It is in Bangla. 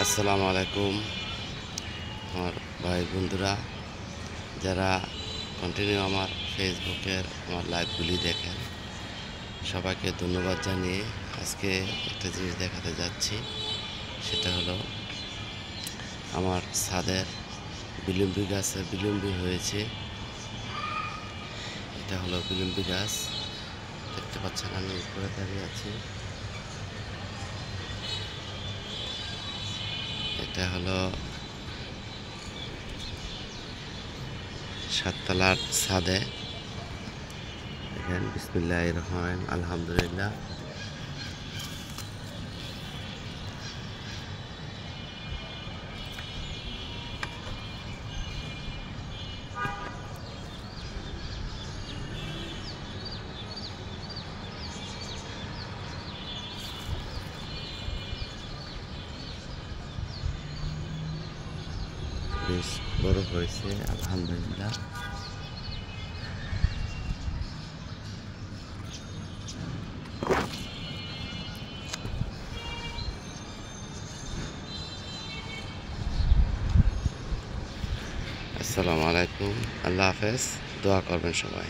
আসসালামু আলাইকুম আমার ভাই বন্ধুরা, যারা কন্টিনিউ আমার ফেসবুকের আমার লাইভগুলি দেখেন, সবাইকে ধন্যবাদ জানিয়ে আজকে একটা জিনিস দেখাতে যাচ্ছি। সেটা হলো আমার ছাদের বিলম্বী গাছে বিলম্বী হয়েছে। এটা হলো বিলম্বী গাছ, দেখতে পাচ্ছেন আমি উপরে দাঁড়িয়ে আছি। এটা হলো সাততলার ছাদে। দেখেন, বিসমিল্লাহির রহমানির রহিম, আলহামদুলিল্লাহ। বেশ বড় হয়েছে, আলহামদুলিল্লাহ। আসসালামু আলাইকুম, আল্লাহ হাফেজ, দোয়া করবেন সবাই।